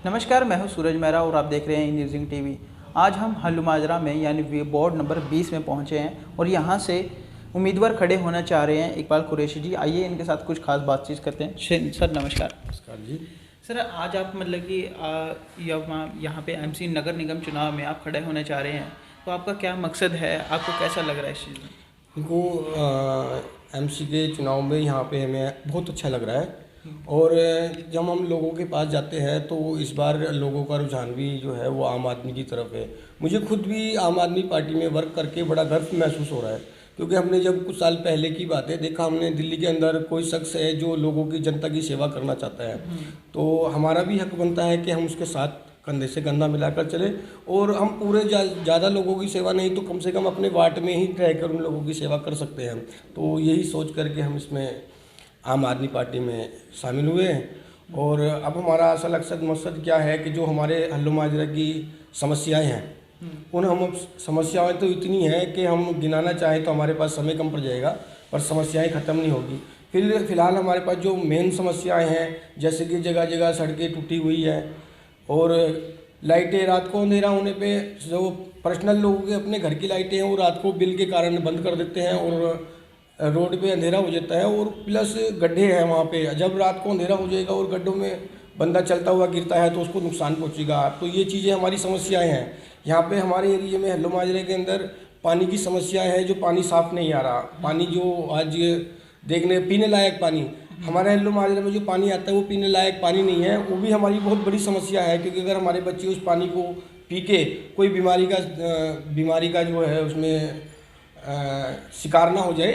नमस्कार, मैं हूं सूरज मेहरा और आप देख रहे हैं न्यूज़िंग टीवी। आज हम हल्लुमाजरा में यानी वार्ड नंबर 20 में पहुंचे हैं और यहां से उम्मीदवार खड़े होना चाह रहे हैं इकबाल कुरैशी जी। आइए इनके साथ कुछ खास बातचीत करते हैं। सर नमस्कार। नमस्कार जी। सर आज आप मतलब कि यहाँ पे एमसी नगर निगम चुनाव में आप खड़े होने चाह रहे हैं, तो आपका क्या मकसद है, आपको कैसा लग रहा है इस चीज़ में? हमको एमसी के चुनाव में यहाँ पे हमें बहुत अच्छा लग रहा है। और जब हम लोगों के पास जाते हैं तो इस बार लोगों का रुझान भी जो है वो आम आदमी की तरफ है। मुझे खुद भी आम आदमी पार्टी में वर्क करके बड़ा गर्व महसूस हो रहा है, क्योंकि हमने जब कुछ साल पहले की बात है देखा, हमने दिल्ली के अंदर कोई शख्स है जो लोगों की जनता की सेवा करना चाहता है, तो हमारा भी हक बनता है कि हम उसके साथ कंधे से कंधा मिलाकर चले और हम पूरे ज़्यादा लोगों की सेवा नहीं तो कम से कम अपने वार्ड में ही रहकर उन लोगों की सेवा कर सकते हैं। तो यही सोच करके हम इसमें आम आदमी पार्टी में शामिल हुए हैं। और अब हमारा असल मकसद क्या है कि जो हमारे हल्लुमाजरा की समस्याएं हैं उन हम समस्याएं तो इतनी हैं कि हम गिनाना चाहें तो हमारे पास समय कम पड़ जाएगा, पर समस्याएं ख़त्म नहीं होगी। फिलहाल हमारे पास जो मेन समस्याएं हैं, जैसे कि जगह जगह सड़कें टूटी हुई है और लाइटें रात को अंधेरा होने पे जो पर्सनल लोगों के अपने घर की लाइटें हैं वो रात को बिल के कारण बंद कर देते हैं और रोड पे अंधेरा हो जाता है। और प्लस गड्ढे हैं वहाँ पे, जब रात को अंधेरा हो जाएगा और गड्ढों में बंदा चलता हुआ गिरता है तो उसको नुकसान पहुँचेगा। तो ये चीज़ें हमारी समस्याएं हैं। यहाँ पे हमारे एरिए में हल्लुमाजरे के अंदर पानी की समस्या है, जो पानी साफ़ नहीं आ रहा। पानी जो आज देखने पीने लायक पानी, हमारे हल्लुमाजरे में जो पानी आता है वो पीने लायक पानी नहीं है, वो भी हमारी बहुत बड़ी समस्या है। क्योंकि अगर हमारे बच्चे उस पानी को पी के कोई बीमारी का जो है उसमें शिकार ना हो जाए,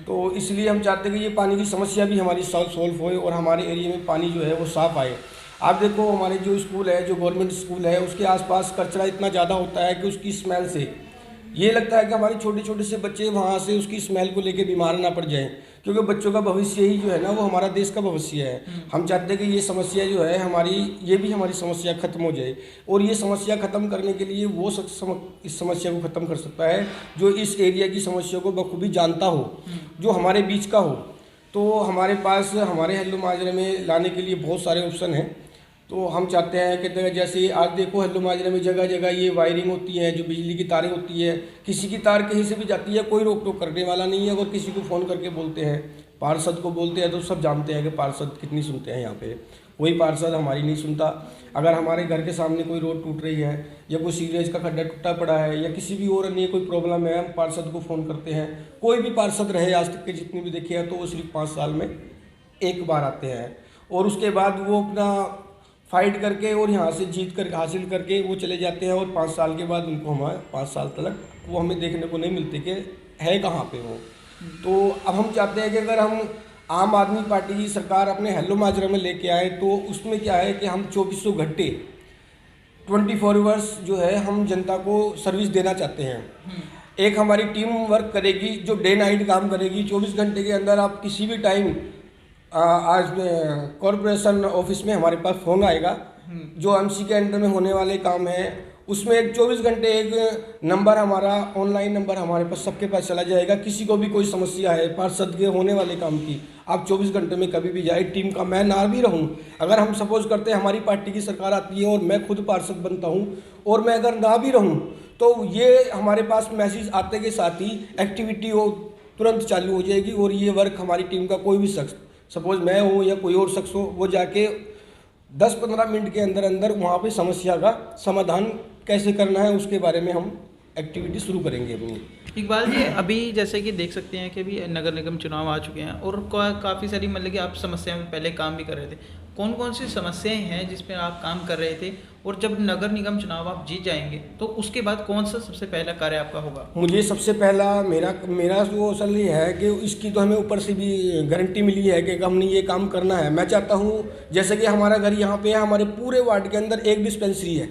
तो इसलिए हम चाहते हैं कि ये पानी की समस्या भी हमारी सॉल्व होए और हमारे एरिया में पानी जो है वो साफ़ आए। आप देखो हमारे जो स्कूल है, जो गवर्नमेंट स्कूल है, उसके आसपास कचरा इतना ज़्यादा होता है कि उसकी स्मेल से ये लगता है कि हमारे छोटे छोटे से बच्चे वहाँ से उसकी स्मेल को लेके बीमार ना पड़ जाएं, क्योंकि बच्चों का भविष्य ही जो है ना वो हमारा देश का भविष्य है। हम चाहते हैं कि ये समस्या जो है हमारी, ये भी हमारी समस्या खत्म हो जाए। और ये समस्या खत्म करने के लिए वो इस समस्या को ख़त्म कर सकता है जो इस एरिया की समस्या को बखूबी जानता हो, जो हमारे बीच का हो। तो हमारे पास हमारे हल्लुमाजरे में लाने के लिए बहुत सारे ऑप्शन हैं। तो हम चाहते हैं कि जैसे आज देखो हल्लुमाजरे में जगह जगह ये वायरिंग होती है, जो बिजली की तारें होती है, किसी की तार कहीं से भी जाती है, कोई रोक टोक करने वाला नहीं है। अगर किसी को फ़ोन करके बोलते हैं, पार्षद को बोलते हैं, तो सब जानते हैं कि पार्षद कितनी सुनते हैं। यहाँ पे कोई पार्षद हमारी नहीं सुनता। अगर हमारे घर के सामने कोई रोड टूट रही है या कोई सीवरेज का खड्डा टूटा पड़ा है या किसी भी और अन्य कोई प्रॉब्लम है, हम पार्षद को फ़ोन करते हैं। कोई भी पार्षद रहे आज तक के जितने भी देखे हैं तो वो सिर्फ 5 साल में एक बार आते हैं और उसके बाद वो अपना फाइट करके और यहाँ से जीत कर हासिल करके वो चले जाते हैं। और 5 साल के बाद उनको हमारे 5 साल तक वो हमें देखने को नहीं मिलते कि है कहाँ पे वो। तो अब हम चाहते हैं कि अगर हम आम आदमी पार्टी की सरकार अपने हल्लुमाजरा में लेके आए तो उसमें क्या है कि हम 2400 घंटे 24 आवर्स जो है हम जनता को सर्विस देना चाहते हैं। एक हमारी टीम वर्क करेगी जो डे नाइट काम करेगी। 24 घंटे के अंदर आप किसी भी टाइम आज कॉरपोरेशन ऑफिस में हमारे पास फ़ोन आएगा, जो एमसी के अंडर में होने वाले काम हैं उसमें एक 24 घंटे एक नंबर हमारा ऑनलाइन नंबर हमारे पास सबके पास चला जाएगा। किसी को भी कोई समस्या है पार्षद के होने वाले काम की, आप 24 घंटे में कभी भी जाए, टीम का मैं ना भी रहूं, अगर हम सपोज करते हैं हमारी पार्टी की सरकार आती है और मैं खुद पार्षद बनता हूं और मैं अगर ना भी रहूं तो ये हमारे पास मैसेज आते के साथ ही एक्टिविटी वो तुरंत चालू हो जाएगी। और ये वर्क हमारी टीम का कोई भी शख्स, सपोज मैं हूँ या कोई और शख्स हो, वो जाके 10-15 मिनट के अंदर अंदर वहाँ पे समस्या का समाधान कैसे करना है उसके बारे में हम एक्टिविटी शुरू करेंगे अपनी। इकबाल जी, अभी जैसे कि देख सकते हैं कि अभी नगर निगम चुनाव आ चुके हैं और काफ़ी सारी मतलब कि आप समस्या में पहले काम भी कर रहे थे। कौन कौन सी समस्याएं हैं जिस पर आप काम कर रहे थे, और जब नगर निगम चुनाव आप जीत जाएंगे तो उसके बाद कौन सा सबसे पहला कार्य आपका होगा? मुझे सबसे पहला मेरा जो असल ये है कि इसकी तो हमें ऊपर से भी गारंटी मिली है कि हमने ये काम करना है। मैं चाहता हूँ जैसे कि हमारा घर यहाँ पे है, हमारे पूरे वार्ड के अंदर एक डिस्पेंसरी है,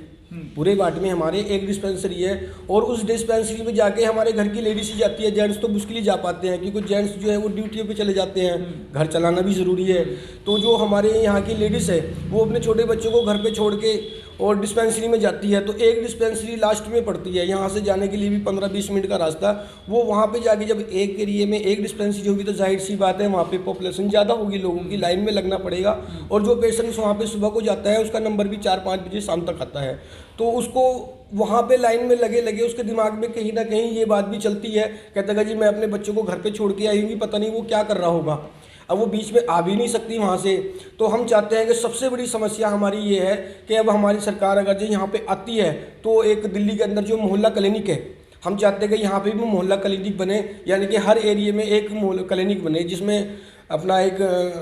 पूरे वार्ड में हमारे एक डिस्पेंसरी है और उस डिस्पेंसरी में जाके हमारे घर की लेडीज ही जाती है। जेंट्स तो मुश्किल ही जा पाते हैं क्योंकि जेंट्स जो है वो ड्यूटी पे चले जाते हैं, घर चलाना भी ज़रूरी है। तो जो हमारे यहाँ की लेडीज़ है वो अपने छोटे बच्चों को घर पे छोड़ के और डिस्पेंसरी में जाती है तो एक डिस्पेंसरी लास्ट में पड़ती है, यहाँ से जाने के लिए भी 15-20 मिनट का रास्ता। वो वहाँ पे जाके जब एक एरिए में एक डिस्पेंसरी होगी तो जाहिर सी बात है वहाँ पे पॉपुलेशन ज़्यादा होगी, लोगों की लाइन में लगना पड़ेगा। और जो पेशेंट्स वहाँ पे सुबह को जाता है उसका नंबर भी 4-5 बजे शाम तक आता है, तो उसको वहाँ पे लाइन में लगे लगे उसके दिमाग में कहीं ना कहीं ये बात भी चलती है, कहता है जी मैं अपने बच्चों को घर पे छोड़ के आई हूँ, पता नहीं वो क्या कर रहा होगा। अब वो बीच में आ भी नहीं सकती वहाँ से। तो हम चाहते हैं कि सबसे बड़ी समस्या हमारी ये है कि अब हमारी सरकार अगर जो यहाँ पे आती है तो एक दिल्ली के अंदर जो मोहल्ला क्लिनिक है, हम चाहते हैं कि यहाँ पे भी मोहल्ला क्लिनिक बने, यानी कि हर एरिए में एक मोहल्ला क्लिनिक बने जिसमें अपना एक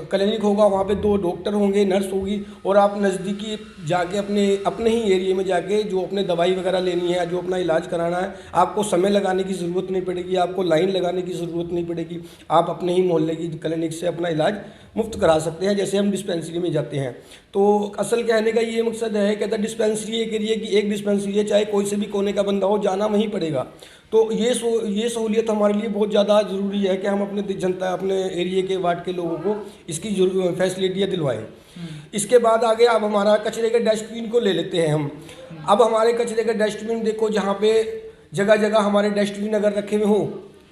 क्लिनिक होगा, वहाँ पे 2 डॉक्टर होंगे, नर्स होगी, और आप नज़दीकी जाके अपने ही एरिए में जाके जो अपने दवाई वगैरह लेनी है, जो अपना इलाज कराना है, आपको समय लगाने की ज़रूरत नहीं पड़ेगी, आपको लाइन लगाने की ज़रूरत नहीं पड़ेगी। आप अपने ही मोहल्ले की क्लिनिक से अपना इलाज मुफ्त करा सकते हैं, जैसे हम डिस्पेंसरी में जाते हैं। तो असल कहने का ये मकसद है कि अगर डिस्पेंसरी एक एरिए की एक डिस्पेंसरी है, चाहे कोई से भी कोने का बंदा हो, जाना वहीं पड़ेगा। तो ये सहूलियत हमारे लिए बहुत ज़्यादा ज़रूरी है कि हम अपने जनता, अपने एरिए के वार्ड के लोगों को इसकी फैसिलिटियाँ दिलवाएं। इसके बाद आगे अब हमारा कचरे के डस्टबिन को ले लेते हैं हम। अब हमारे कचरे के डस्टबिन देखो, जहाँ पे जगह जगह हमारे डस्टबिन अगर रखे हुए हों,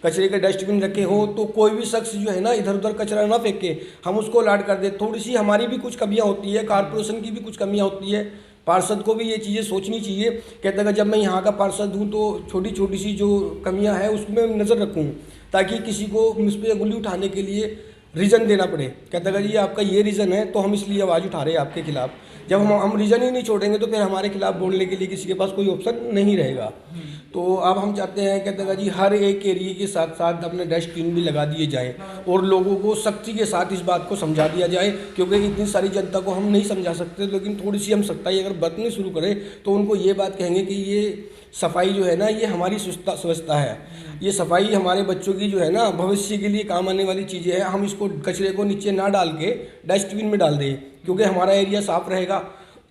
कचरे के डस्टबिन रखे हो, तो कोई भी शख्स जो है ना इधर उधर कचरा ना फेंके, हम उसको अलाट कर दे। थोड़ी सी हमारी भी कुछ कमियां होती है, कारपोरेशन की भी कुछ कमियां होती है, पार्षद को भी ये चीज़ें सोचनी चाहिए। कहते हैं जब मैं यहाँ का पार्षद हूँ तो छोटी छोटी सी जो कमियां हैं उसमें नज़र रखूँ, ताकि किसी को मुझ पर उंगली उठाने के लिए रीज़न देना पड़े। कहता है जी आपका ये रीज़न है तो हम इसलिए आवाज़ उठा रहे हैं आपके खिलाफ। जब हम रीज़न ही नहीं छोड़ेंगे तो फिर हमारे खिलाफ बोलने के लिए किसी के पास कोई ऑप्शन नहीं रहेगा। तो अब हम चाहते हैं, कहते हैं जी हर एक एरिए के साथ साथ अपने डस्टबिन भी लगा दिए जाएं और लोगों को सख्ती के साथ इस बात को समझा दिया जाए, क्योंकि इतनी सारी जनता को हम नहीं समझा सकते, लेकिन थोड़ी सी हम सख्ताई अगर बरतनी शुरू करें तो उनको ये बात कहेंगे कि ये सफाई जो है ना ये हमारी स्वच्छता है, ये सफाई हमारे बच्चों की जो है ना भविष्य के लिए काम आने वाली चीज़ें हैं। हम इसको कचरे को नीचे ना डाल के डस्टबिन में डाल दें, क्योंकि हमारा एरिया साफ रहेगा।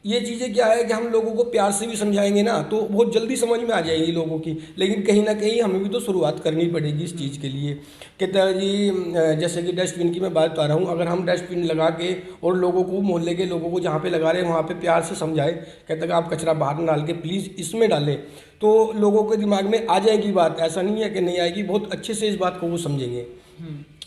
ये चीज़ें क्या है कि हम लोगों को प्यार से भी समझाएंगे ना तो बहुत जल्दी समझ में आ जाएगी लोगों की, लेकिन कहीं ना कहीं हमें भी तो शुरुआत करनी पड़ेगी इस चीज़ के लिए। कहता है जी जैसे कि डस्टबिन की मैं बात बता रहा हूँ, अगर हम डस्टबिन लगा के और लोगों को, मोहल्ले के लोगों को जहाँ पे लगा रहे हैं वहाँ पे प्यार से समझाए, कहता है कि आप कचरा बाहर न डाल के प्लीज़ इसमें डालें, तो लोगों के दिमाग में आ जाएगी बात। ऐसा नहीं है कि नहीं आएगी, बहुत अच्छे से इस बात को वो समझेंगे।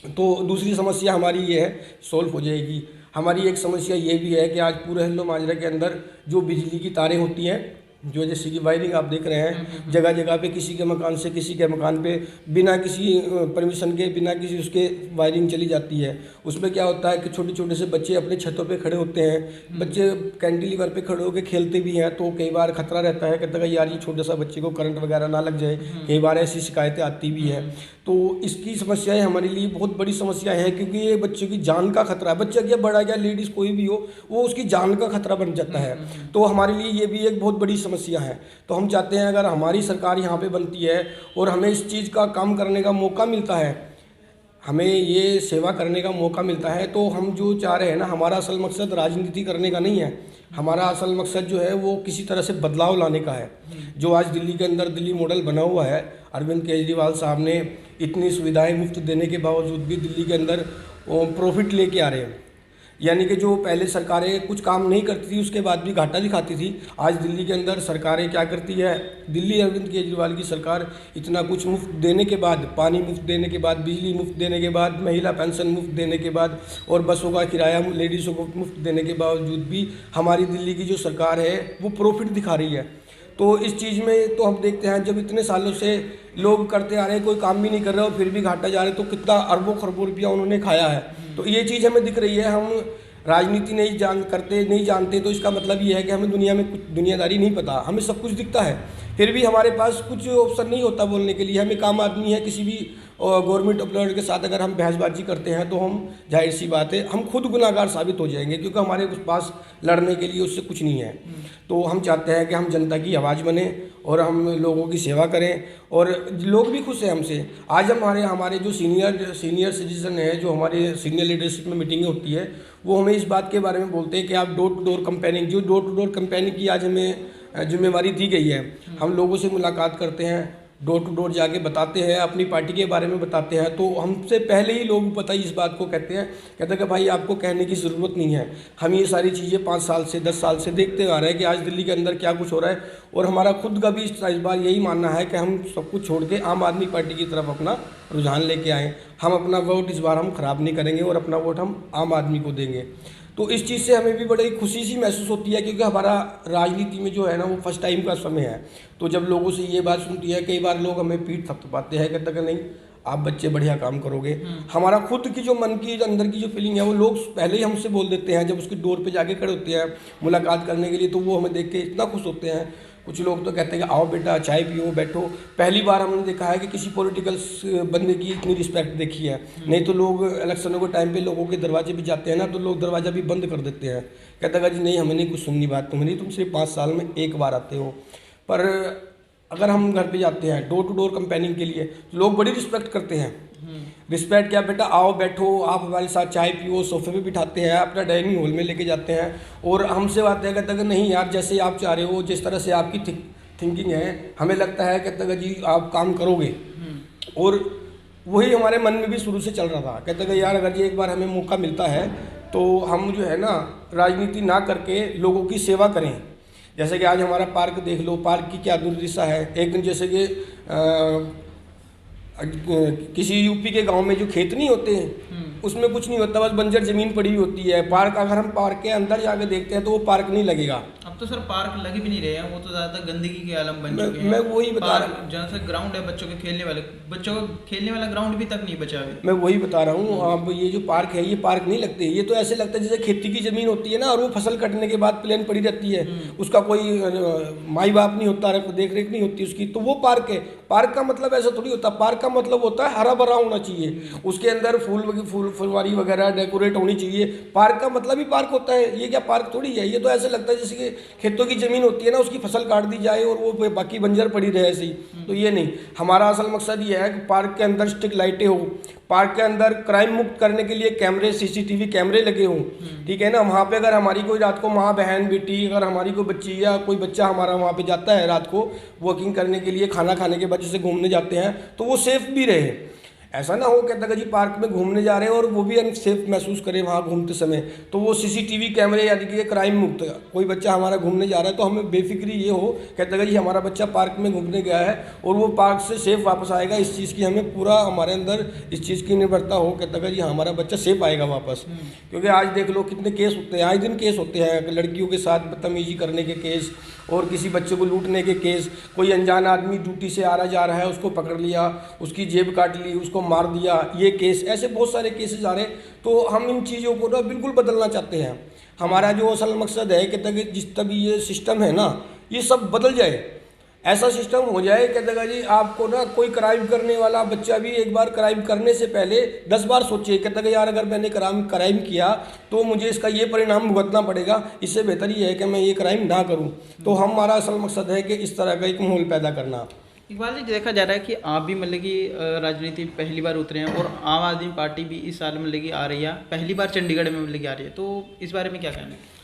तो दूसरी समस्या हमारी ये है सॉल्व हो जाएगी। हमारी एक समस्या ये भी है कि आज पूरे हिल्लो माजरा के अंदर जो बिजली की तारें होती हैं, जो जैसे कि वायरिंग आप देख रहे हैं जगह जगह पे, किसी के मकान से किसी के मकान पे बिना किसी परमिशन के, बिना किसी उसके वायरिंग चली जाती है। उसमें क्या होता है कि छोटे छोटे से बच्चे अपने छतों पे खड़े होते हैं, बच्चे कैंटिलीवर पे खड़े होकर खेलते भी हैं, तो कई बार खतरा रहता है, कहता है यार ये छोटा सा बच्चे को करंट वगैरह ना लग जाए, कई बार ऐसी शिकायतें आती भी हैं। तो इसकी समस्याएं हमारे लिए बहुत बड़ी समस्या है, क्योंकि ये बच्चों की जान का खतरा है। बच्चा क्या बड़ा क्या लेडीज़ कोई भी हो, वो उसकी जान का खतरा बन जाता है। तो हमारे लिए ये भी एक बहुत बड़ी समस्या है। तो हम चाहते हैं अगर हमारी सरकार यहाँ पे बनती है और हमें इस चीज़ का काम करने का मौका मिलता है, हमें ये सेवा करने का मौका मिलता है, तो हम जो चाह रहे हैं ना, हमारा असल मकसद राजनीति करने का नहीं है, हमारा असल मकसद जो है वो किसी तरह से बदलाव लाने का है। जो आज दिल्ली के अंदर दिल्ली मॉडल बना हुआ है, अरविंद केजरीवाल साहब ने इतनी सुविधाएं मुफ्त देने के बावजूद भी दिल्ली के अंदर प्रॉफिट लेके आ रहे हैं। यानी कि जो पहले सरकारें कुछ काम नहीं करती थी उसके बाद भी घाटा दिखाती थी, आज दिल्ली के अंदर सरकारें क्या करती है, दिल्ली अरविंद केजरीवाल की सरकार इतना कुछ मुफ्त देने के बाद, पानी मुफ्त देने के बाद, बिजली मुफ्त देने के बाद, महिला पेंशन मुफ्त देने के बाद और बसों का किराया लेडीज़ों को मुफ्त देने के बावजूद भी हमारी दिल्ली की जो सरकार है वो प्रॉफिट दिखा रही है। तो इस चीज़ में तो हम देखते हैं जब इतने सालों से लोग करते आ रहे हैं, कोई काम भी नहीं कर रहे और फिर भी घाटा जा रहे, तो कितना अरबों खरबों रुपया उन्होंने खाया है। तो ये चीज़ हमें दिख रही है। हम राजनीति नहीं जानते तो इसका मतलब ये है कि हमें दुनिया में कुछ दुनियादारी नहीं पता। हमें सब कुछ दिखता है, फिर भी हमारे पास कुछ ऑप्शन नहीं होता बोलने के लिए। हम एक आम आदमी है, किसी भी गवर्नमेंट एम्प्लॉयर के साथ अगर हम बहसबाजी करते हैं तो हम, जाहिर सी बात है, हम खुद गुनाहगार साबित हो जाएंगे, क्योंकि हमारे पास लड़ने के लिए उससे कुछ नहीं है। तो हम चाहते हैं कि हम जनता की आवाज़ बने और हम लोगों की सेवा करें, और लोग भी खुश हैं हमसे। आज हमारे जो सीनियर सिटीजन है, जो हमारे सीनियर लीडरशिप में मीटिंगें होती है, वो हमें इस बात के बारे में बोलते हैं कि आप डोर टू डोर कैंपेनिंग, जो डोर टू डोर कैंपेनिंग की आज हमें जिम्मेवारी दी गई है, हम लोगों से मुलाकात करते हैं, डोर टू डोर जाके बताते हैं, अपनी पार्टी के बारे में बताते हैं, तो हमसे पहले ही लोग पता ही इस बात को कहते हैं कि भाई आपको कहने की ज़रूरत नहीं है, हम ये सारी चीज़ें 5 साल से 10 साल से देखते आ रहे हैं कि आज दिल्ली के अंदर क्या कुछ हो रहा है। और हमारा खुद का भी इस बार यही मानना है कि हम सब कुछ छोड़ के आम आदमी पार्टी की तरफ अपना रुझान लेके आएँ। हम अपना वोट इस बार हम ख़राब नहीं करेंगे और अपना वोट हम आम आदमी को देंगे। तो इस चीज़ से हमें भी बड़ी खुशी सी महसूस होती है, क्योंकि हमारा राजनीति में जो है ना वो फर्स्ट टाइम का समय है। तो जब लोगों से ये बात सुनती है, कई बार लोग हमें पीठ थपथपाते हैं, कहते हैं नहीं आप बच्चे बढ़िया काम करोगे। हमारा खुद की जो मन की अंदर की जो फीलिंग है वो लोग पहले ही हमसे बोल देते हैं, जब उसकी डोर पे जाके खड़े होते हैं मुलाकात करने के लिए, तो वो हमें देख के इतना खुश होते हैं। कुछ लोग तो कहते हैं कि आओ बेटा चाय पियो बैठो। पहली बार हमने देखा है कि किसी पॉलिटिकल बंदे की इतनी रिस्पेक्ट देखी है। नहीं तो लोग इलेक्शनों के टाइम पे लोगों के दरवाजे पे जाते हैं ना, तो लोग दरवाज़ा भी बंद कर देते हैं, कहते हैं जी नहीं हमें नहीं कुछ सुननी बात तुम्हें, तुम सिर्फ 5 साल में एक बार आते हो। पर अगर हम घर पे जाते हैं डोर टू डोर कंपेनिंग के लिए, तो लोग बड़ी रिस्पेक्ट करते हैं। रिस्पेक्ट क्या बेटा आओ बैठो, आप हमारे साथ चाय पियो, सोफे पे बिठाते हैं, अपना डाइनिंग हॉल में लेके जाते हैं और हमसे बातें कहते हैं कि नहीं यार जैसे आप चाह रहे हो, जिस तरह से आपकी थिंकिंग है, हमें लगता है कहते हैं जी आप काम करोगे। और वही हमारे मन में भी शुरू से चल रहा था, कहते हैं यार अगर ये एक बार हमें मौका मिलता है तो हम जो है ना राजनीति ना करके लोगों की सेवा करें। जैसे कि आज हमारा पार्क देख लो, पार्क की क्या दुर्दशा है। एक दिन जैसे कि किसी यूपी के गांव में जो खेत नहीं होते हैं उसमें कुछ नहीं होता, बस बंजर जमीन पड़ी होती है। पार्क अगर हम पार्क के अंदर जाके देखते हैं तो वो पार्क नहीं लगेगा। अब तो सर पार्क लगे भी नहीं रहे हैं, वो तो ज़्यादा गंदगी के आलम बन चुके हैं। मैं वही बता रहा हूँ, जहाँ से ग्राउंड है बच्चों के खेलने वाले, बच्चों को खेलने वाला ग्राउंड भी तक नहीं बचा अभी। मैं वही बता रहा हूँ। अब ये जो पार्क है ये पार्क नहीं लगते, ये तो ऐसे लगता है जैसे खेती की ज़मीन होती है ना, और वो फसल कटने के बाद प्लेन पड़ी रहती है, उसका कोई माई बाप नहीं होता, देख रेख नहीं होती उसकी, तो वो पार्क है। पार्क का मतलब ऐसा थोड़ी होता, पार्क का मतलब होता है हरा भरा होना चाहिए, उसके अंदर फुलवारी वगैरह डेकोरेट होनी चाहिए। पार्क का मतलब ही पार्क होता है। ये क्या पार्क थोड़ी है, ये तो ऐसे लगता है जैसे कि खेतों की जमीन होती है ना, उसकी फसल काट दी जाए और वो बाकी बंजर पड़ी रहे ऐसे ही। तो ये नहीं, हमारा असल मकसद ये है कि पार्क के अंदर स्ट्रिक्ट लाइटें हो, पार्क के अंदर क्राइम मुक्त करने के लिए कैमरे सीसीटीवी कैमरे लगे हों, ठीक है ना। वहाँ पे अगर हमारी कोई रात को माँ बहन बेटी, अगर हमारी कोई बच्ची या कोई बच्चा हमारा वहाँ पे जाता है रात को वॉकिंग करने के लिए, खाना खाने के बाद जैसे घूमने जाते हैं, तो वो सेफ भी रहे। ऐसा ना हो कहता जी पार्क में घूमने जा रहे हैं और वो भी अनसेफ महसूस करे वहाँ घूमते समय, तो वो सीसीटीवी कैमरे यानी कि क्राइम मुक्त। कोई बच्चा हमारा घूमने जा रहा है तो हमें बेफिक्री ये हो कहता जी हमारा बच्चा पार्क में घूमने गया है और वो पार्क से सेफ वापस आएगा, इस चीज़ की हमें पूरा हमारे अंदर इस चीज़ की निर्भरता हो, कहता जी हमारा बच्चा सेफ आएगा वापस। क्योंकि आज देख लो कितने केस होते हैं, आए दिन केस होते हैं, लड़कियों के साथ बदतमीजी करने के केस और किसी बच्चे को लूटने के केस। कोई अनजान आदमी ड्यूटी से आ रहा जा रहा है, उसको पकड़ लिया, उसकी जेब काट ली, उसको मार दिया, ये केस, ऐसे बहुत सारे केसेस आ रहे। तो हम इन चीज़ों को ना बिल्कुल बदलना चाहते हैं। हमारा जो असल मकसद है कि जिस तक ये सिस्टम है ना ये सब बदल जाए, ऐसा सिस्टम हो जाए कहते जी आपको ना कोई क्राइम करने वाला बच्चा भी एक बार क्राइम करने से पहले 10 बार सोचे, कहते यार अगर मैंने क्राइम किया तो मुझे इसका ये परिणाम भुगतना पड़ेगा, इससे बेहतर ये है कि मैं ये क्राइम ना करूं। तो हमारा असल मकसद है कि इस तरह का एक माहौल पैदा करना। इकबाल जी देखा जा रहा है कि आप भी मतलब कि राजनीति पहली बार उतरे हैं और आम आदमी पार्टी भी इस साल मतलब कि आ रही है, पहली बार चंडीगढ़ में मतलब कि आ रही है, तो इस बारे में क्या कहना है?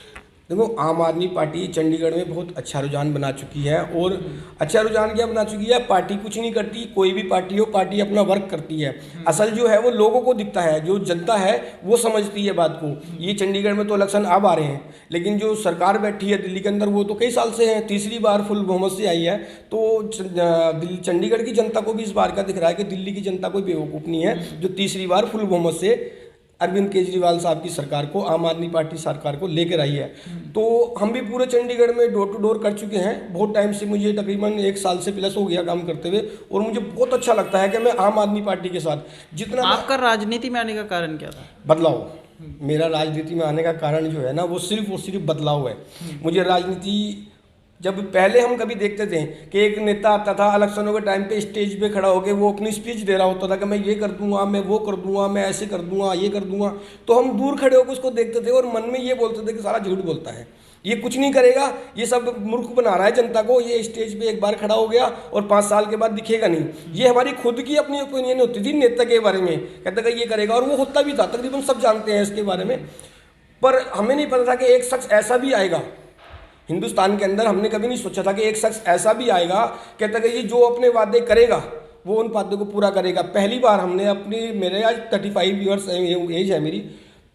देखो आम आदमी पार्टी चंडीगढ़ में बहुत अच्छा रुझान बना चुकी है। और अच्छा रुझान क्या बना चुकी है, पार्टी कुछ नहीं करती, कोई भी पार्टी हो, पार्टी अपना वर्क करती है। असल जो है वो लोगों को दिखता है, जो जनता है वो समझती है बात को। ये चंडीगढ़ में तो इलेक्शन अब आ रहे हैं, लेकिन जो सरकार बैठी है दिल्ली के अंदर वो तो कई साल से है, तीसरी बार फुल बहुमत से आई है। तो चंडीगढ़ की जनता को भी इस बार का दिख रहा है कि दिल्ली की जनता कोई बेवकूफ़ नहीं है जो तीसरी बार फुल बहुमत से अरविंद केजरीवाल साहब की सरकार को, आम आदमी पार्टी सरकार को लेकर आई है। तो हम भी पूरे चंडीगढ़ में डोर टू डोर कर चुके हैं बहुत टाइम से, मुझे तकरीबन 1 साल से प्लस हो गया काम करते हुए, और मुझे बहुत अच्छा लगता है कि मैं आम आदमी पार्टी के साथ जितना। आपका राजनीति में आने का कारण क्या था? बदलाव। मेरा राजनीति में आने का कारण जो है ना वो सिर्फ और सिर्फ बदलाव है। मुझे राजनीति, जब पहले हम कभी देखते थे कि एक नेता आता था इलेक्शनों के टाइम पे स्टेज पे खड़ा होकर वो अपनी स्पीच दे रहा होता था कि मैं ये कर दूंगा, मैं वो कर दूंगा, मैं ऐसे कर दूंगा, ये कर दूंगा, तो हम दूर खड़े होकर उसको देखते थे और मन में ये बोलते थे कि सारा झूठ बोलता है, ये कुछ नहीं करेगा, ये सब मूर्ख बना रहा है जनता को, ये स्टेज पे एक बार खड़ा हो गया और 5 साल के बाद दिखेगा नहीं। ये हमारी खुद की अपनी ओपिनियन होती थी नेता के बारे में, कहता था ये करेगा, और वो होता भी था, तकरीबन सब जानते हैं इसके बारे में। पर हमें नहीं पता था कि एक शख्स ऐसा भी आएगा हिंदुस्तान के अंदर हमने कभी नहीं सोचा था कि एक शख्स ऐसा भी आएगा, कहता कि ये जो अपने वादे करेगा वो उन वादों को पूरा करेगा। पहली बार हमने अपनी, मेरे आज 35 ईयर्स एज है मेरी,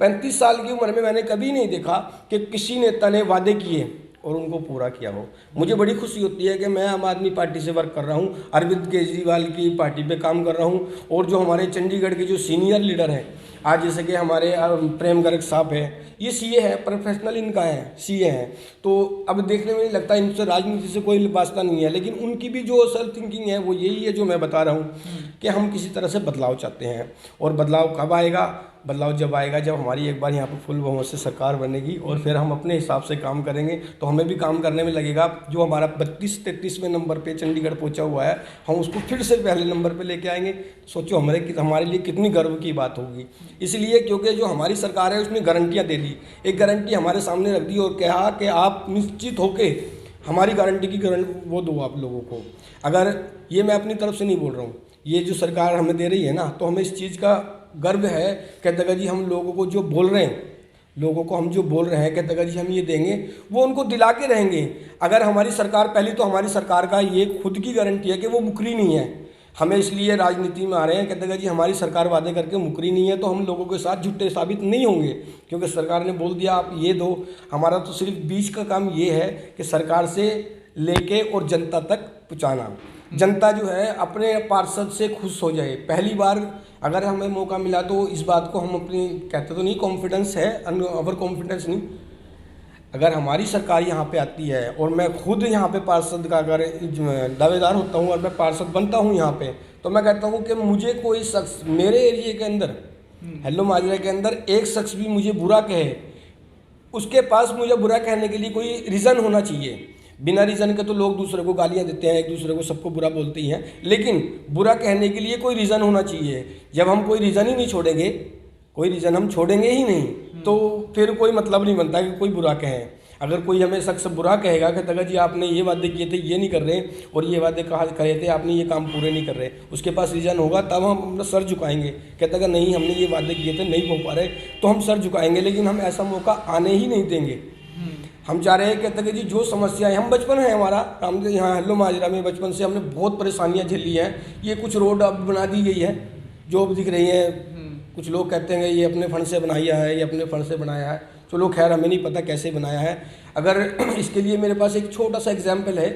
35 साल की उम्र में मैंने कभी नहीं देखा कि किसी नेता ने वादे किए और उनको पूरा किया हो। मुझे बड़ी खुशी होती है कि मैं आम आदमी पार्टी से वर्क कर रहा हूँ, अरविंद केजरीवाल की पार्टी पे काम कर रहा हूँ, और जो हमारे चंडीगढ़ के जो सीनियर लीडर हैं आज, जैसे कि हमारे प्रेम गर्ग साहब है, ये सीए है, प्रोफेशनल इनका है, सीए है। तो अब देखने में नहीं लगता इनसे राजनीति से कोई वास्ता नहीं है, लेकिन उनकी भी जो असल थिंकिंग है वो यही है जो मैं बता रहा हूँ कि हम किसी तरह से बदलाव चाहते हैं। और बदलाव कब आएगा? बदलाव जब आएगा जब हमारी एक बार यहाँ पर फुल बहुमत से सरकार बनेगी, और फिर हम अपने हिसाब से काम करेंगे। तो हमें भी काम करने में लगेगा। जो हमारा 32-33वें नंबर पे चंडीगढ़ पहुँचा हुआ है, हम उसको फिर से पहले नंबर पे लेके आएंगे। सोचो हमारे लिए कितनी गर्व की बात होगी। इसलिए क्योंकि जो हमारी सरकार है उसने गारंटियाँ दे दी, एक गारंटी हमारे सामने रख दी और कहा कि आप निश्चित होके हमारी गारंटी की वो दो आप लोगों को। अगर ये मैं अपनी तरफ से नहीं बोल रहा हूँ, ये जो सरकार हमें दे रही है ना, तो हमें इस चीज़ का गर्व है। कहते जी हम लोगों को जो बोल रहे हैं, लोगों को हम जो बोल रहे हैं कहते जी हम ये देंगे, वो उनको दिला के रहेंगे। अगर हमारी सरकार, पहली तो हमारी सरकार का ये खुद की गारंटी है कि वो मुकरी नहीं है। हमें इसलिए राजनीति में आ रहे हैं, कहते जी हमारी सरकार वादे करके मुकरी नहीं है, तो हम लोगों के साथ झूठे साबित नहीं होंगे, क्योंकि सरकार ने बोल दिया आप ये दो। हमारा तो सिर्फ बीच का काम ये है कि सरकार से लेके और जनता तक पहुँचाना। जनता जो है अपने पार्षद से खुश हो जाए। पहली बार अगर हमें मौका मिला तो इस बात को हम अपनी, कहते तो नहीं कॉन्फिडेंस है, ओवर कॉन्फिडेंस नहीं, अगर हमारी सरकार यहाँ पे आती है और मैं खुद यहाँ पे पार्षद का अगर दावेदार होता हूँ और मैं पार्षद बनता हूँ यहाँ पे, तो मैं कहता हूँ कि मुझे कोई शख्स मेरे एरिया के अंदर, हेलो माजरा के अंदर, एक शख्स भी मुझे बुरा कहे, उसके पास मुझे बुरा कहने के लिए कोई रीज़न होना चाहिए। बिना रीज़न के तो लोग दूसरे को गालियाँ देते हैं, एक दूसरे को सबको बुरा बोलते ही हैं, लेकिन बुरा कहने के लिए कोई रीज़न होना चाहिए। जब हम कोई रीज़न ही नहीं छोड़ेंगे, कोई रीज़न हम छोड़ेंगे ही नहीं, तो फिर कोई मतलब नहीं बनता कि कोई बुरा कहे। अगर कोई हमें शख्स बुरा कहेगा कि तगा जी आपने ये वादे किए थे, ये नहीं कर रहे, और ये वादे कहा करे थे आपने, ये काम पूरे नहीं कर रहे, उसके पास रीज़न होगा तब हम अपना सर झुकाएंगे। कहता है नहीं हमने ये वादे किए थे, नहीं हो पा रहे, तो हम सर झुकाएंगे, लेकिन हम ऐसा मौका आने ही नहीं देंगे। हम चाह रहे हैं, कहते हैं जी जो समस्याएं, हम बचपन है हमारा, हम यहाँ हेलो माजरा में बचपन से हमने बहुत परेशानियाँ झेली हैं। ये कुछ रोड अब बना दी गई है जो अब दिख रही है, कुछ लोग कहते हैं ये अपने फंड से बनाया है, ये अपने फंड से बनाया है, चलो खैर हमें नहीं पता कैसे बनाया है। अगर इसके लिए मेरे पास एक छोटा सा एग्जाम्पल है,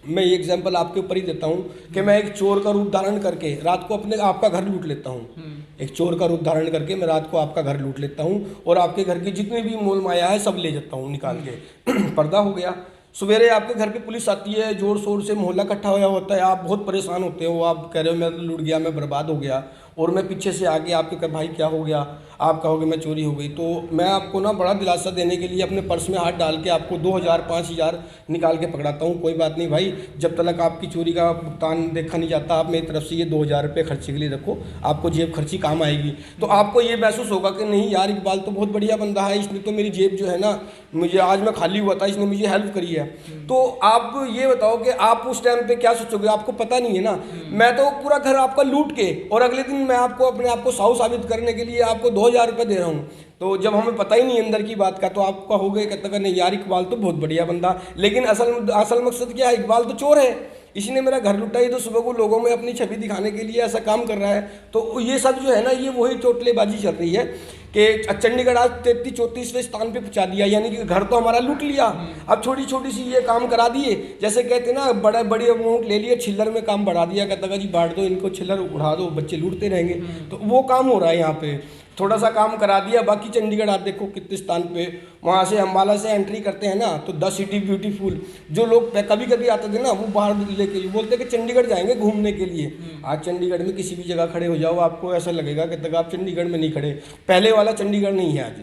मैं ये एग्जाम्पल आपके ऊपर ही देता हूँ कि मैं एक चोर का रूप धारण करके रात को अपने आपका घर लूट लेता हूँ। एक चोर का रूप धारण करके मैं रात को आपका घर लूट लेता हूँ और आपके घर की जितने भी मोल माया है सब ले जाता हूँ निकाल के। पर्दा हो गया। सवेरे आपके घर पे पुलिस आती है, जोर शोर से मोहल्ला इकट्ठा होया होता है, आप बहुत परेशान होते हो, आप कह रहे हो मैं लूट गया, मैं बर्बाद हो गया, और मैं पीछे से आके आपके कह भाई क्या हो गया, आप कहोगे मैं चोरी हो गई, तो मैं आपको ना बड़ा दिलासा देने के लिए अपने पर्स में हाथ डाल के आपको 2000-5000 निकाल के पकड़ाता हूँ। कोई बात नहीं भाई, जब तक आपकी चोरी का भुगतान देखा नहीं जाता, आप मेरी तरफ से ये 2000 रुपये खर्चे के लिए रखो, आपको जेब खर्ची काम आएगी। तो आपको ये महसूस होगा कि नहीं यार इकबाल तो बहुत बढ़िया बंदा है, इसने तो मेरी जेब जो है ना, मुझे आज मैं खाली हुआ था, इसने मुझे हेल्प करी है। तो आप ये बताओ कि आप उस टाइम पे क्या सोचोगे, आपको पता नहीं है ना। मैं तो पूरा घर आपका लूट के और अगले दिन मैं आपको अपने आप को साहू साबित करने के लिए आपको 2000 रुपये दे रहा हूँ। तो जब हमें पता ही नहीं अंदर की बात का, तो आप कहोगे कहता नहीं यार इकबाल तो बहुत बढ़िया बंदा, लेकिन असल मकसद क्या है, इकबाल तो चोर है, इसने मेरा घर लुटा ही तो सुबह को लोगों में अपनी छवि दिखाने के लिए ऐसा काम कर रहा है। तो ये सब जो है ना, ये वही चोटलेबाजी चल रही है कि चंडीगढ़ आज 33-34वें स्थान पे पहुंचा दिया, यानी कि घर तो हमारा लूट लिया, अब छोटी छोटी सी ये काम करा दिए, जैसे कहते हैं ना बड़ा बड़ी अमाउंट ले लिए, छिल्लर में काम बढ़ा दिया, कहता जी बांट दो इनको, छिल्लर उड़ा दो, बच्चे लूटते रहेंगे। तो वो काम हो रहा है यहाँ पे, थोड़ा सा काम करा दिया। बाकी चंडीगढ़ आप देखो कितने स्थान पे, वहाँ से अम्बाला से एंट्री करते हैं ना, तो द सिटी ब्यूटीफुल, जो लोग कभी कभी आते थे ना, वो बाहर लेके बोलते कि चंडीगढ़ जाएंगे घूमने के लिए। आज चंडीगढ़ में किसी भी जगह खड़े हो जाओ, आपको ऐसा लगेगा कि तक आप चंडीगढ़ में नहीं खड़े, पहले वाला चंडीगढ़ नहीं है आज।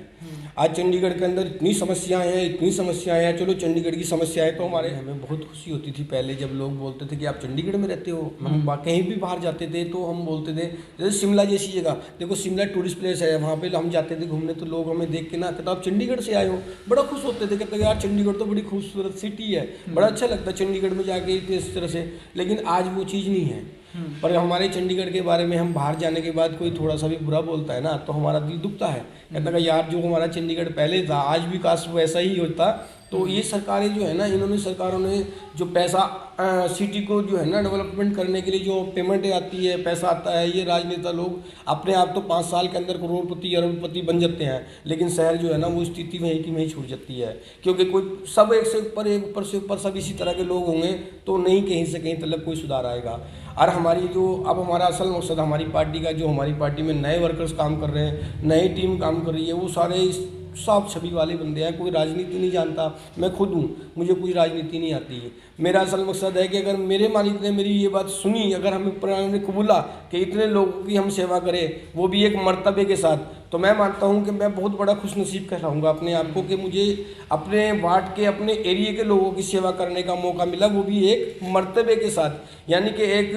आज चंडीगढ़ के अंदर इतनी समस्याएं हैं, इतनी समस्याएं हैं। चलो चंडीगढ़ की समस्याएं तो हमें बहुत खुशी होती थी पहले, जब लोग बोलते थे कि आप चंडीगढ़ में रहते हो। हम कहीं भी बाहर जाते थे तो हम बोलते थे, जैसे शिमला जैसी जगह देखो, शिमला टूरिस्ट प्लेस है, वहाँ पे हम जाते थे घूमने, तो लोग हमें देख के ना कहते आप चंडीगढ़ से आए हो, बड़ा खुश होते थे, कहते यार चंडीगढ़ तो बड़ी खूबसूरत सिटी है, बड़ा अच्छा लगता है चंडीगढ़ में जाके इस तरह से। लेकिन आज वो चीज़ नहीं है। पर हमारे चंडीगढ़ के बारे में हम बाहर जाने के बाद कोई थोड़ा सा भी बुरा बोलता है ना, तो हमारा दिल दुखता है, कहता है यार जो हमारा चंडीगढ़ पहले था, आज भी काश वैसा ही होता तो ये सरकारें जो है ना, इन्होंने सरकारों ने जो पैसा सिटी को जो है ना डेवलपमेंट करने के लिए जो पेमेंटें आती है, पैसा आता है, ये राजनेता लोग अपने आप तो 5 साल के अंदर करोड़पति अरबपति बन जाते हैं, लेकिन शहर जो है ना वो स्थिति वहीं की वहीं छूट जाती है, क्योंकि कोई सब एक से ऊपर से ऊपर सब इसी तरह के लोग होंगे तो नहीं कहीं से कहीं तक कोई सुधार आएगा। और हमारी जो अब हमारा असल मकसद हमारी पार्टी का, जो हमारी पार्टी में नए वर्कर्स काम कर रहे हैं, नई टीम काम कर रही है, वो सारे साफ छवि वाले बंदे हैं, कोई राजनीति नहीं जानता। मैं खुद हूँ, मुझे कोई राजनीति नहीं आती है। मेरा असल मकसद है कि अगर मेरे मालिक ने मेरी ये बात सुनी, अगर हमें ने कबूला कि इतने लोगों की हम सेवा करें, वो भी एक मर्तबे के साथ, तो मैं मानता हूँ कि मैं बहुत बड़ा खुशनसीब कहलाऊँगा अपने आप को कि मुझे अपने वार्ड के, अपने एरिया के लोगों की सेवा करने का मौका मिला, वो भी एक मर्तबे के साथ, यानी कि एक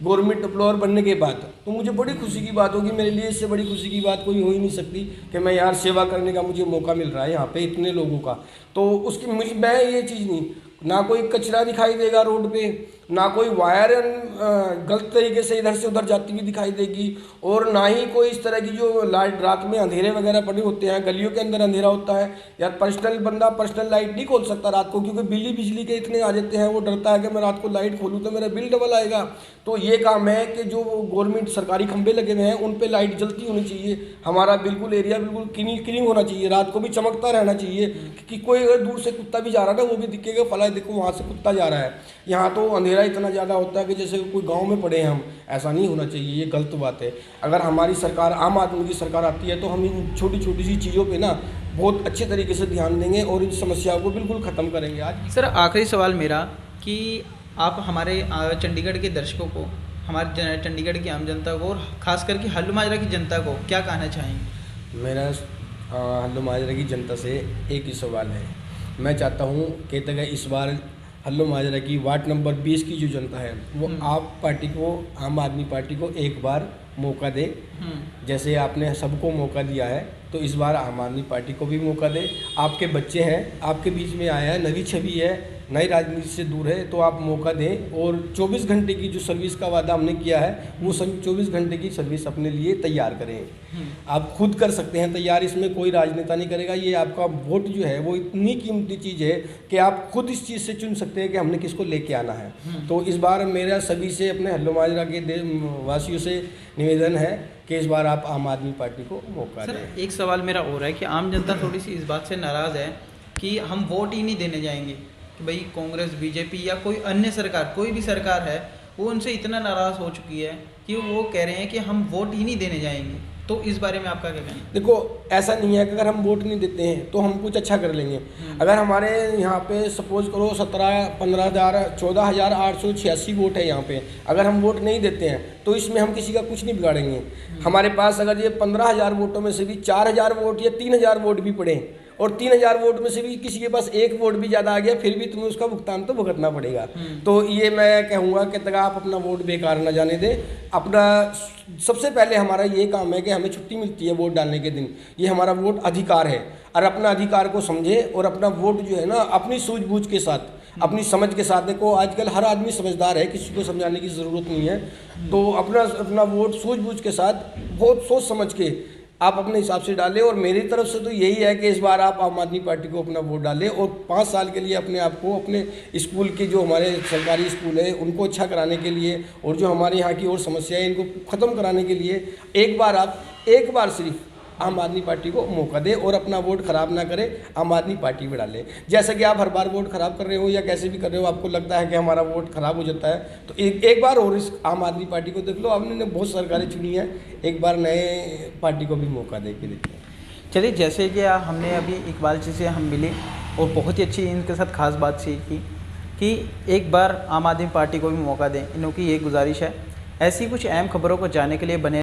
गवर्नमेंट एम्प्लॉयर बनने के बाद। तो मुझे बड़ी खुशी की बात होगी, मेरे लिए इससे बड़ी खुशी की बात कोई हो ही नहीं सकती कि मैं यार सेवा करने का मुझे मौका मिल रहा है यहाँ पे इतने लोगों का। तो उसकी मैं ये चीज़ नहीं, ना कोई कचरा दिखाई देगा रोड पे, ना कोई वायर गलत तरीके से इधर से उधर जाती हुई दिखाई देगी, और ना ही कोई इस तरह की जो लाइट रात में अंधेरे वगैरह पड़े होते हैं, गलियों के अंदर अंधेरा होता है, या पर्सनल बंदा पर्सनल लाइट नहीं खोल सकता रात को, क्योंकि बिजली के इतने आ जाते हैं, वो डरता है कि मैं रात को लाइट खोलूँ तो मेरा बिल डबल आएगा। तो ये काम है कि जो गवर्नमेंट सरकारी खंभे लगे हुए हैं उन पर लाइट जलती होनी चाहिए, हमारा बिल्कुल एरिया बिल्कुल क्लीन होना चाहिए, रात को भी चमकता रहना चाहिए कि कोई अगर दूर से कुत्ता भी जा रहा है ना वो भी दिखेगा, फला देखो वहाँ से कुत्ता जा रहा है। यहाँ तो अंधेरा इतना ज़्यादा होता है कि जैसे कोई गांव में पड़े हैं हम, ऐसा नहीं होना चाहिए, ये गलत बात है। अगर हमारी सरकार, आम आदमी की सरकार आती है तो हम इन छोटी छोटी सी चीज़ों पे ना बहुत अच्छे तरीके से ध्यान देंगे और इन समस्याओं को बिल्कुल ख़त्म करेंगे। आज सर आखिरी सवाल मेरा कि आप हमारे चंडीगढ़ के दर्शकों को, हमारे चंडीगढ़ की आम जनता को और ख़ास करके हल्लू माजरा की जनता को क्या कहना चाहेंगे? मेरा हल्लू माजरा की जनता से एक ही सवाल है, मैं चाहता हूँ कि इस बार हल्लू माजरा की वार्ड नंबर 20 की जो जनता है वो आप पार्टी को, आम आदमी पार्टी को एक बार मौका दे, जैसे आपने सबको मौका दिया है तो इस बार आम आदमी पार्टी को भी मौका दे। आपके बच्चे हैं, आपके बीच में आया है, नई छवि है, नई राजनीति से दूर है, तो आप मौका दें और 24 घंटे की जो सर्विस का वादा हमने किया है वो 24 घंटे की सर्विस अपने लिए तैयार करें। आप खुद कर सकते हैं तैयार, इसमें कोई राजनेता नहीं करेगा। ये आपका वोट जो है वो इतनी कीमती चीज़ है कि आप खुद इस चीज़ से चुन सकते हैं कि हमने किसको लेके आना है। तो इस बार मेरा सभी से, अपने हल्लू माजरा के वासियों से निवेदन है कि इस बार आप आम आदमी पार्टी को मौका दें। एक सवाल मेरा और है कि आम जनता थोड़ी सी इस बात से नाराज़ है कि हम वोट ही नहीं देने जाएंगे, कि भाई कांग्रेस, बीजेपी या कोई अन्य सरकार, कोई भी सरकार है, वो उनसे इतना नाराज़ हो चुकी है कि वो कह रहे हैं कि हम वोट ही नहीं देने जाएंगे। तो इस बारे में आपका क्या कहना है? देखो, ऐसा नहीं है कि अगर हम वोट नहीं देते हैं तो हम कुछ अच्छा कर लेंगे। अगर हमारे यहाँ पे सपोज करो 14,886 वोट है यहाँ पे, अगर हम वोट नहीं देते हैं तो इसमें हम किसी का कुछ नहीं बिगाड़ेंगे। हमारे पास अगर ये 15,000 वोटों में से भी 4,000 वोट या 3,000 वोट भी पड़े और 3,000 वोट में से भी किसी के पास एक वोट भी ज़्यादा आ गया, फिर भी तुम्हें उसका भुगतान तो भुगतना पड़ेगा। तो ये मैं कहूँगा कि तक आप अपना वोट बेकार ना जाने दें। अपना सबसे पहले हमारा ये काम है कि हमें छुट्टी मिलती है वोट डालने के दिन, ये हमारा वोट अधिकार है, और अपना अधिकार को समझे और अपना वोट जो है ना अपनी सूझबूझ के साथ, अपनी समझ के साथ। देखो आजकल हर आदमी समझदार है, किसी को समझाने की ज़रूरत नहीं है। तो अपना वोट सूझबूझ के साथ, बहुत सोच समझ के आप अपने हिसाब से डालें। और मेरी तरफ से तो यही है कि इस बार आप आम आदमी पार्टी को अपना वोट डालें और 5 साल के लिए अपने आप को, अपने स्कूल के जो हमारे सरकारी स्कूल है उनको अच्छा कराने के लिए और जो हमारे यहाँ की और समस्याएं इनको ख़त्म कराने के लिए एक बार सिर्फ आम आदमी पार्टी को मौका दे और अपना वोट ख़राब ना करें, आम आदमी पार्टी में डालें। जैसा कि आप हर बार वोट ख़राब कर रहे हो या कैसे भी कर रहे हो, आपको लगता है कि हमारा वोट ख़राब हो जाता है, तो एक बार और इस आम आदमी पार्टी को देख लो। आपने बहुत सरकारें चुनी है, एक बार नए पार्टी को भी मौका दे के देखिए। चलिए, जैसे कि हमने अभी इकबाल जी से हम मिले और बहुत ही अच्छी इनके साथ खास बात सीखी कि एक बार आम आदमी पार्टी को भी मौका दें। इनकी ये गुजारिश है। ऐसी कुछ अहम खबरों को जानने के लिए बने